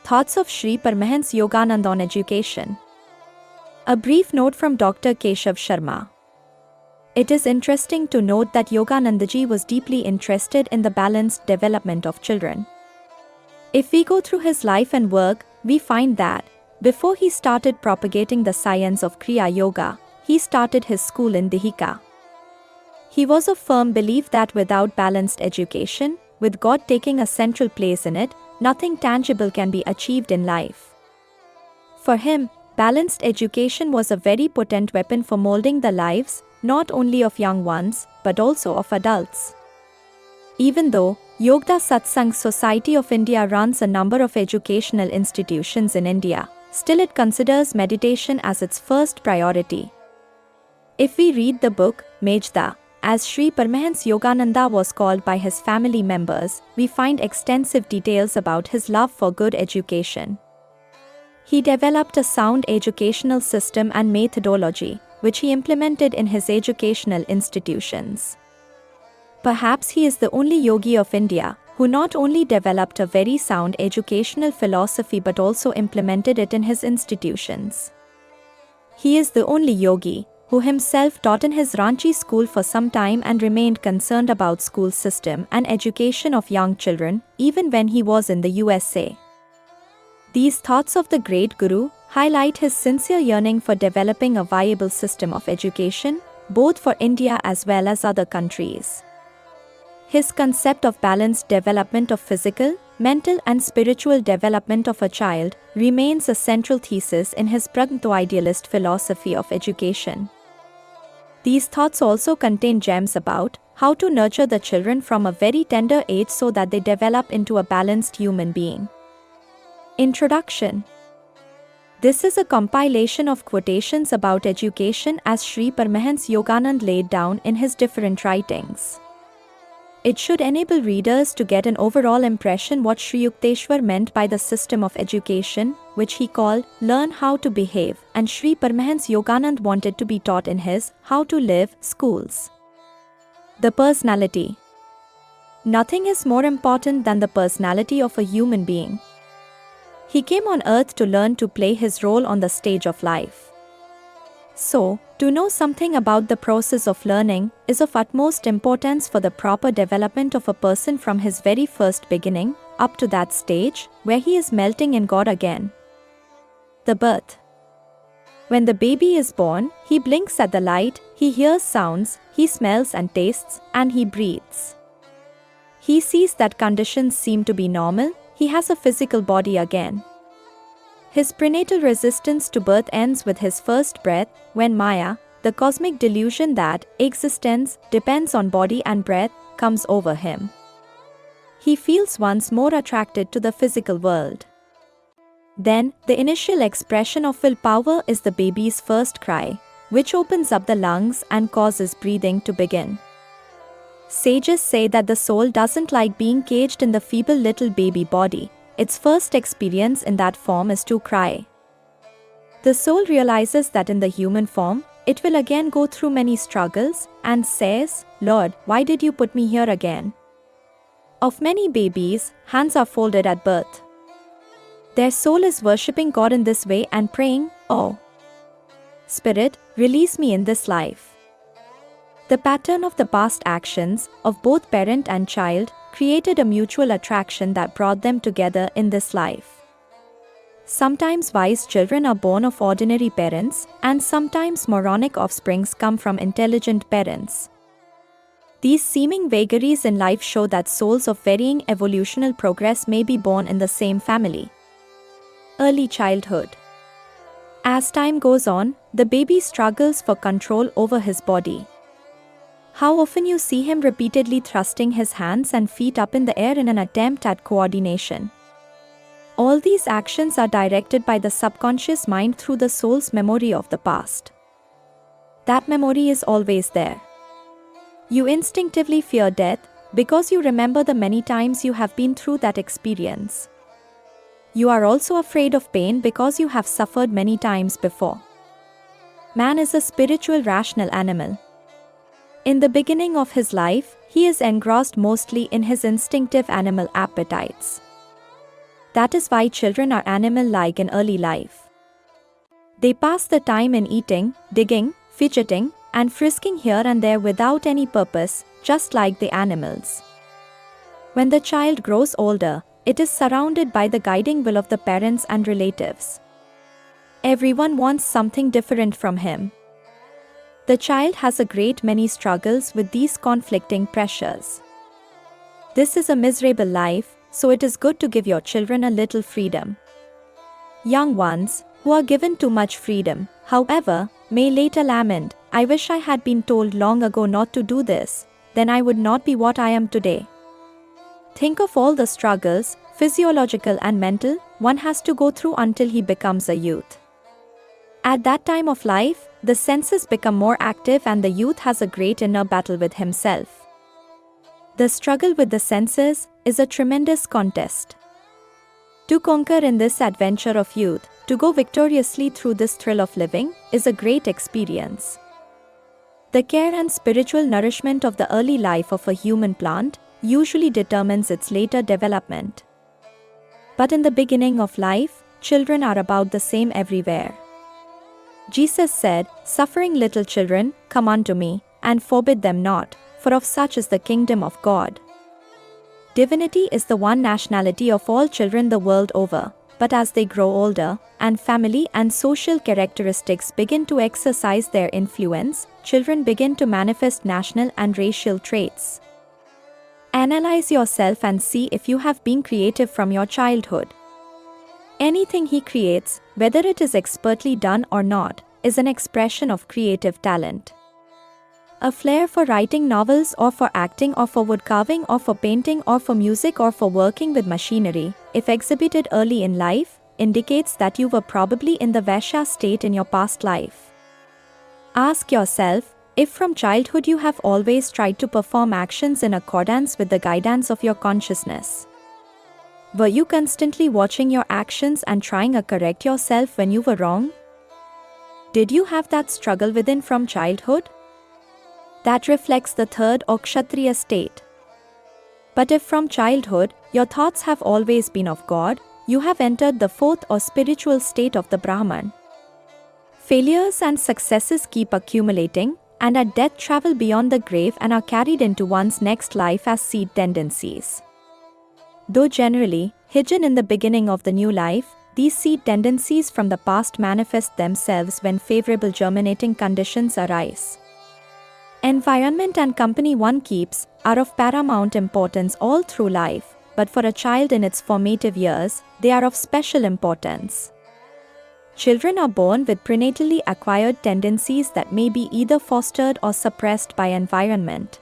Thoughts of Sri Paramahansa Yogananda on education. A brief note from Dr. Keshav Sharma. It is interesting to note that Yoganandaji was deeply interested in the balanced development of children. If we go through his life and work, we find that, before he started propagating the science of Kriya Yoga, he started his school in Dihika. He was of firm belief that without balanced education, with God taking a central place in it, nothing tangible can be achieved in life. For him, balanced education was a very potent weapon for molding the lives, not only of young ones, but also of adults. Even though Yogda Satsang Society of India runs a number of educational institutions in India, still it considers meditation as its first priority. If we read the book, Majda, as Sri Paramahansa Yogananda was called by his family members, we find extensive details about his love for good education. He developed a sound educational system and methodology, which he implemented in his educational institutions. Perhaps he is the only yogi of India who not only developed a very sound educational philosophy but also implemented it in his institutions. He is the only yogi who himself taught in his Ranchi school for some time and remained concerned about school system and education of young children, even when he was in the USA. These thoughts of the great Guru highlight his sincere yearning for developing a viable system of education, both for India as well as other countries. His concept of balanced development of physical, mental and spiritual development of a child remains a central thesis in his Pragmato-idealist philosophy of education. These thoughts also contain gems about how to nurture the children from a very tender age so that they develop into a balanced human being. Introduction. This is a compilation of quotations about education as Sri Paramahansa Yogananda laid down in his different writings. It should enable readers to get an overall impression what Sri Yukteswar meant by the system of education, which he called Learn How to Behave, and Sri Paramahansa Yogananda wanted to be taught in his How to Live schools. The personality. Nothing is more important than the personality of a human being. He came on earth to learn to play his role on the stage of life. So, to know something about the process of learning is of utmost importance for the proper development of a person from his very first beginning, up to that stage, where he is melting in God again. The birth. When the baby is born, he blinks at the light, he hears sounds, he smells and tastes, and he breathes. He sees that conditions seem to be normal, he has a physical body again. His prenatal resistance to birth ends with his first breath, when Maya, the cosmic delusion that existence depends on body and breath, comes over him. He feels once more attracted to the physical world. Then, the initial expression of willpower is the baby's first cry, which opens up the lungs and causes breathing to begin. Sages say that the soul doesn't like being caged in the feeble little baby body. Its first experience in that form is to cry. The soul realizes that in the human form, it will again go through many struggles and says, Lord, why did you put me here again? Of many babies, hands are folded at birth. Their soul is worshipping God in this way and praying, Oh, Spirit, release me in this life. The pattern of the past actions of both parent and child created a mutual attraction that brought them together in this life. Sometimes wise children are born of ordinary parents, and sometimes moronic offsprings come from intelligent parents. These seeming vagaries in life show that souls of varying evolutional progress may be born in the same family. Early childhood. As time goes on, the baby struggles for control over his body. How often you see him repeatedly thrusting his hands and feet up in the air in an attempt at coordination. All these actions are directed by the subconscious mind through the soul's memory of the past. That memory is always there. You instinctively fear death because you remember the many times you have been through that experience. You are also afraid of pain because you have suffered many times before. Man is a spiritual rational animal. In the beginning of his life, he is engrossed mostly in his instinctive animal appetites. That is why children are animal-like in early life. They pass the time in eating, digging, fidgeting, and frisking here and there without any purpose, just like the animals. When the child grows older, it is surrounded by the guiding will of the parents and relatives. Everyone wants something different from him. The child has a great many struggles with these conflicting pressures. This is a miserable life, so it is good to give your children a little freedom. Young ones, who are given too much freedom, however, may later lament, "I wish I had been told long ago not to do this, then I would not be what I am today." Think of all the struggles, physiological and mental, one has to go through until he becomes a youth. At that time of life, the senses become more active and the youth has a great inner battle with himself. The struggle with the senses is a tremendous contest. To conquer in this adventure of youth, to go victoriously through this thrill of living, is a great experience. The care and spiritual nourishment of the early life of a human plant usually determines its later development. But in the beginning of life, children are about the same everywhere. Jesus said, "Suffering little children, come unto me, and forbid them not, for of such is the kingdom of God." Divinity is the one nationality of all children the world over, but as they grow older, and family and social characteristics begin to exercise their influence, children begin to manifest national and racial traits. Analyze yourself and see if you have been creative from your childhood. Anything he creates, whether it is expertly done or not, is an expression of creative talent. A flair for writing novels or for acting or for woodcarving or for painting or for music or for working with machinery, if exhibited early in life, indicates that you were probably in the Vaishya state in your past life. Ask yourself, if from childhood you have always tried to perform actions in accordance with the guidance of your consciousness. Were you constantly watching your actions and trying to correct yourself when you were wrong? Did you have that struggle within from childhood? That reflects the third or Kshatriya state. But if from childhood, your thoughts have always been of God, you have entered the fourth or spiritual state of the Brahman. Failures and successes keep accumulating, and at death travel beyond the grave and are carried into one's next life as seed tendencies. Though generally hidden in the beginning of the new life, these seed tendencies from the past manifest themselves when favorable germinating conditions arise. Environment and company one keeps are of paramount importance all through life, but for a child in its formative years, they are of special importance. Children are born with prenatally acquired tendencies that may be either fostered or suppressed by environment.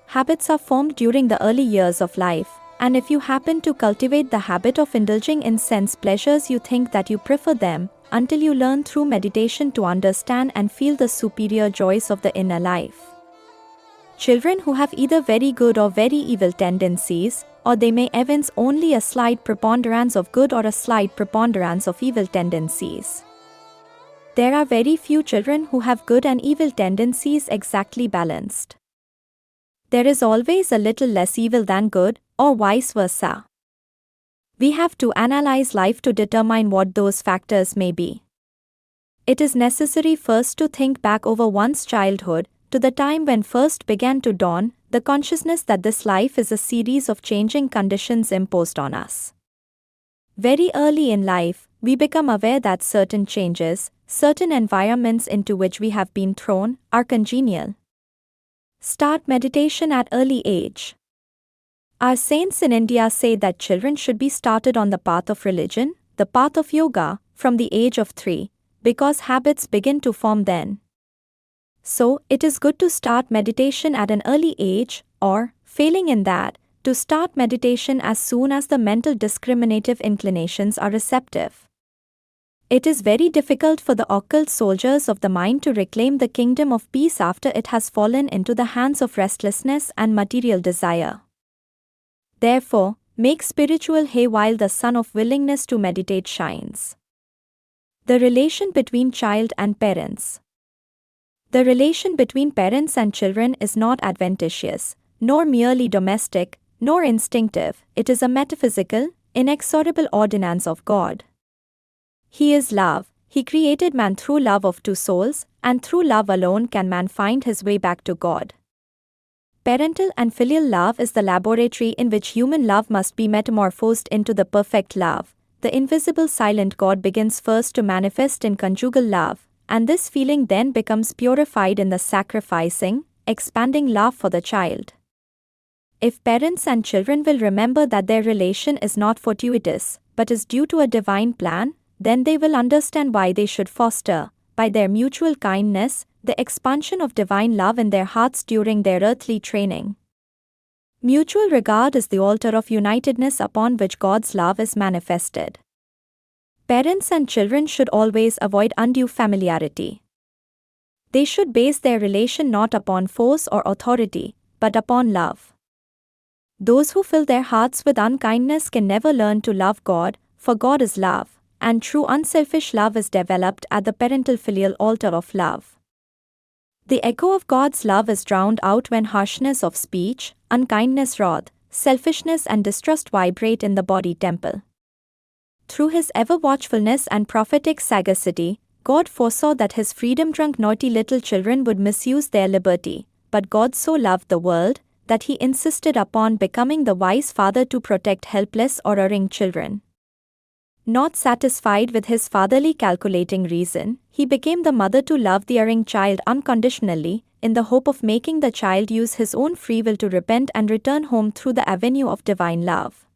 Habits are formed during the early years of life, and if you happen to cultivate the habit of indulging in sense pleasures, you think that you prefer them, until you learn through meditation to understand and feel the superior joys of the inner life. Children who have either very good or very evil tendencies, or they may evince only a slight preponderance of good or a slight preponderance of evil tendencies. There are very few children who have good and evil tendencies exactly balanced. There is always a little less evil than good, or vice versa. We have to analyze life to determine what those factors may be. It is necessary first to think back over one's childhood, to the time when first began to dawn the consciousness that this life is a series of changing conditions imposed on us. Very early in life, we become aware that certain changes, certain environments into which we have been thrown, are congenial. Start meditation at early age. Our saints in India say that children should be started on the path of religion, the path of yoga, from the age of 3, because habits begin to form then. So, it is good to start meditation at an early age, or, failing in that, to start meditation as soon as the mental discriminative inclinations are receptive. It is very difficult for the occult soldiers of the mind to reclaim the kingdom of peace after it has fallen into the hands of restlessness and material desire. Therefore, make spiritual hay while the sun of willingness to meditate shines. The relation between child and parents. The relation between parents and children is not adventitious, nor merely domestic, nor instinctive. It is a metaphysical, inexorable ordinance of God. He is love. He created man through love of two souls, and through love alone can man find his way back to God. Parental and filial love is the laboratory in which human love must be metamorphosed into the perfect love. The invisible silent God begins first to manifest in conjugal love, and this feeling then becomes purified in the sacrificing, expanding love for the child. If parents and children will remember that their relation is not fortuitous, but is due to a divine plan, then they will understand why they should foster, by their mutual kindness, the expansion of divine love in their hearts during their earthly training. Mutual regard is the altar of unitedness upon which God's love is manifested. Parents and children should always avoid undue familiarity. They should base their relation not upon force or authority, but upon love. Those who fill their hearts with unkindness can never learn to love God, for God is love, and true unselfish love is developed at the parental filial altar of love. The echo of God's love is drowned out when harshness of speech, unkindness, wrath, selfishness and distrust vibrate in the body temple. Through his ever-watchfulness and prophetic sagacity, God foresaw that his freedom-drunk naughty little children would misuse their liberty, but God so loved the world, that he insisted upon becoming the wise father to protect helpless or erring children. Not satisfied with his fatherly calculating reason, he became the mother to love the erring child unconditionally, in the hope of making the child use his own free will to repent and return home through the avenue of divine love.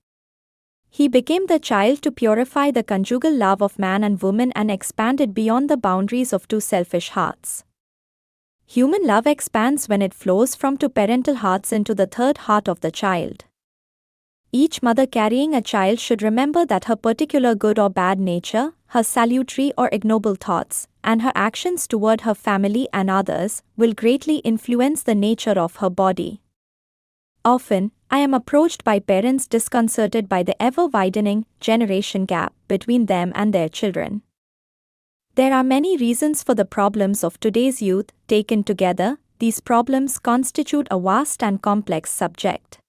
He became the child to purify the conjugal love of man and woman and expand it beyond the boundaries of two selfish hearts. Human love expands when it flows from two parental hearts into the third heart of the child. Each mother carrying a child should remember that her particular good or bad nature, her salutary or ignoble thoughts, and her actions toward her family and others will greatly influence the nature of her body. Often, I am approached by parents disconcerted by the ever-widening generation gap between them and their children. There are many reasons for the problems of today's youth. Taken together, these problems constitute a vast and complex subject.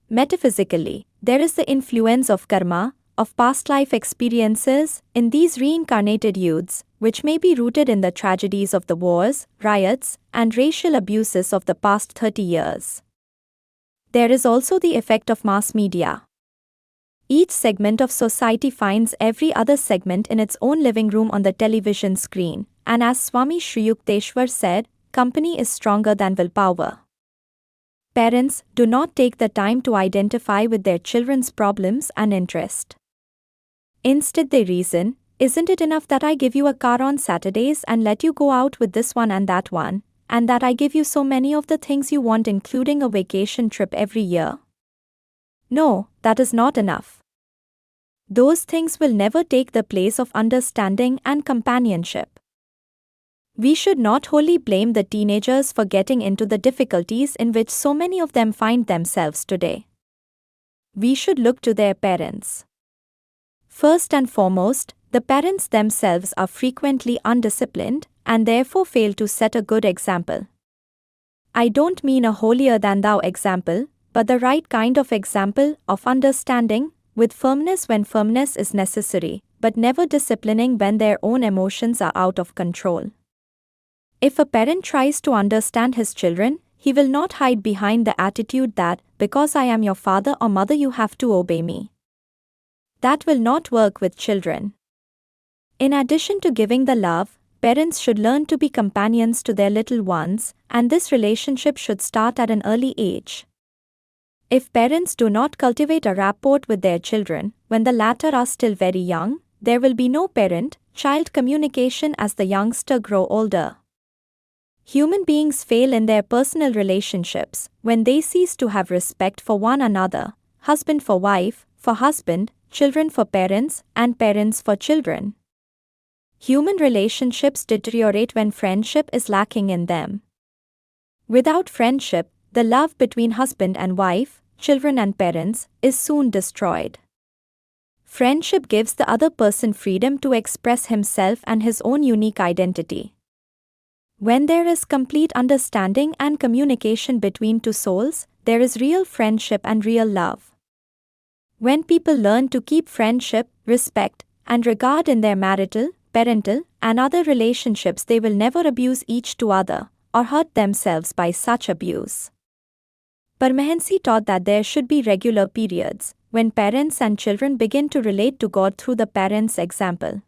Metaphysically, there is the influence of karma, of past life experiences, in these reincarnated youths, which may be rooted in the tragedies of the wars, riots, and racial abuses of the past 30 years. There is also the effect of mass media. Each segment of society finds every other segment in its own living room on the television screen, and as Swami Sri Yukteswar said, company is stronger than willpower. Parents do not take the time to identify with their children's problems and interest. Instead they reason, isn't it enough that I give you a car on Saturdays and let you go out with this one and that one, and that I give you so many of the things you want including a vacation trip every year? No, that is not enough. Those things will never take the place of understanding and companionship. We should not wholly blame the teenagers for getting into the difficulties in which so many of them find themselves today. We should look to their parents. First and foremost, the parents themselves are frequently undisciplined and therefore fail to set a good example. I don't mean a holier-than-thou example, but the right kind of example of understanding, with firmness when firmness is necessary, but never disciplining when their own emotions are out of control. If a parent tries to understand his children, he will not hide behind the attitude that, because I am your father or mother, you have to obey me. That will not work with children. In addition to giving the love, parents should learn to be companions to their little ones, and this relationship should start at an early age. If parents do not cultivate a rapport with their children when the latter are still very young, there will be no parent-child communication as the youngster grow older. Human beings fail in their personal relationships when they cease to have respect for one another, husband for wife, for husband, children for parents, and parents for children. Human relationships deteriorate when friendship is lacking in them. Without friendship, the love between husband and wife, children and parents, is soon destroyed. Friendship gives the other person freedom to express himself and his own unique identity. When there is complete understanding and communication between two souls, there is real friendship and real love. When people learn to keep friendship, respect, and regard in their marital, parental, and other relationships, they will never abuse each to other, or hurt themselves by such abuse. Paramahansa taught that there should be regular periods, when parents and children begin to relate to God through the parents' example.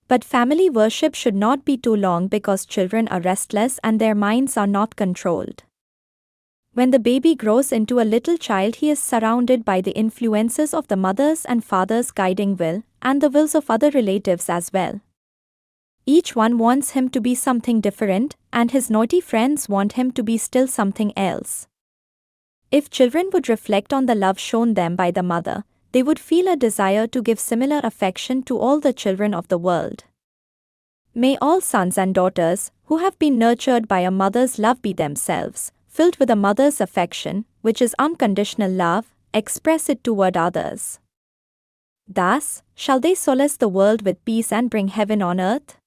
But family worship should not be too long because children are restless and their minds are not controlled. When the baby grows into a little child, he is surrounded by the influences of the mother's and father's guiding will, and the wills of other relatives as well. Each one wants him to be something different, and his naughty friends want him to be still something else. If children would reflect on the love shown them by the mother, they would feel a desire to give similar affection to all the children of the world. May all sons and daughters, who have been nurtured by a mother's love, be themselves filled with a mother's affection, which is unconditional love, express it toward others. Thus, shall they solace the world with peace and bring heaven on earth?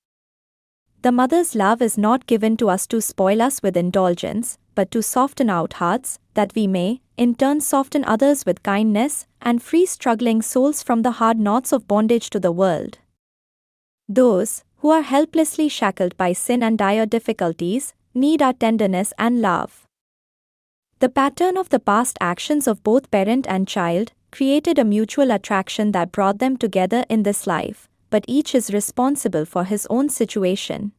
The mother's love is not given to us to spoil us with indulgence, but to soften our hearts, that we may, in turn, soften others with kindness, and free struggling souls from the hard knots of bondage to the world. Those who are helplessly shackled by sin and dire difficulties need our tenderness and love. The pattern of the past actions of both parent and child created a mutual attraction that brought them together in this life, but each is responsible for his own situation.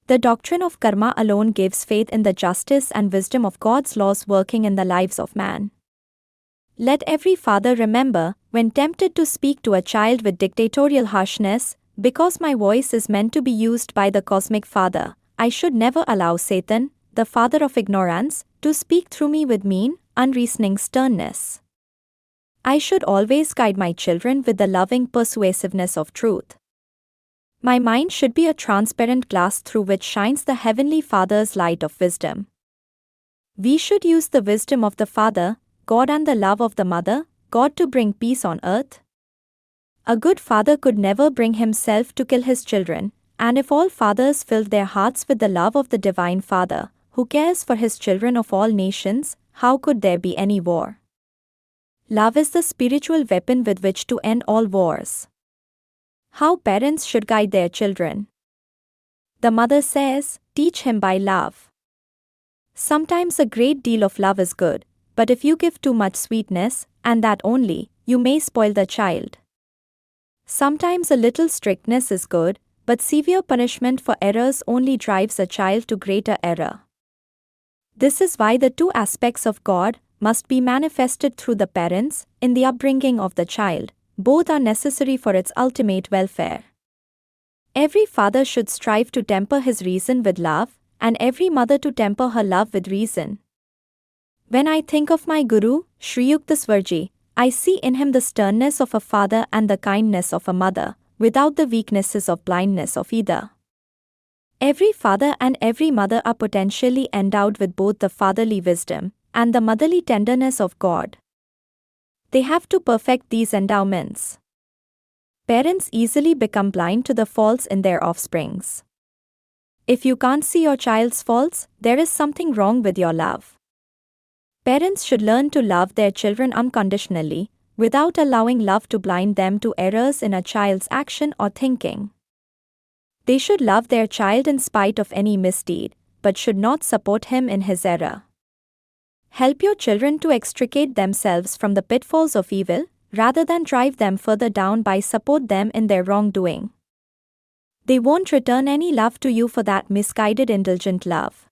The doctrine of karma alone gives faith in the justice and wisdom of God's laws working in the lives of man. Let every father remember, when tempted to speak to a child with dictatorial harshness, because my voice is meant to be used by the cosmic Father, I should never allow Satan, the father of ignorance, to speak through me with mean, unreasoning sternness. I should always guide my children with the loving persuasiveness of truth. My mind should be a transparent glass through which shines the Heavenly Father's light of wisdom. We should use the wisdom of the Father, God, and the love of the Mother, God, to bring peace on earth. A good father could never bring himself to kill his children, and if all fathers filled their hearts with the love of the Divine Father, who cares for his children of all nations, how could there be any war? Love is the spiritual weapon with which to end all wars. How parents should guide their children. The mother says, teach him by love. Sometimes a great deal of love is good, but if you give too much sweetness, and that only, you may spoil the child. Sometimes a little strictness is good, but severe punishment for errors only drives a child to greater error. This is why the two aspects of God must be manifested through the parents in the upbringing of the child. Both are necessary for its ultimate welfare. Every father should strive to temper his reason with love, and every mother to temper her love with reason. When I think of my Guru, Sri Yuktaswarji, I see in him the sternness of a father and the kindness of a mother, without the weaknesses of blindness of either. Every father and every mother are potentially endowed with both the fatherly wisdom and the motherly tenderness of God. They have to perfect these endowments. Parents easily become blind to the faults in their offsprings. If you can't see your child's faults, there is something wrong with your love. Parents should learn to love their children unconditionally, without allowing love to blind them to errors in a child's action or thinking. They should love their child in spite of any misdeed, but should not support him in his error. Help your children to extricate themselves from the pitfalls of evil, rather than drive them further down by support them in their wrongdoing. They won't return any love to you for that misguided indulgent love.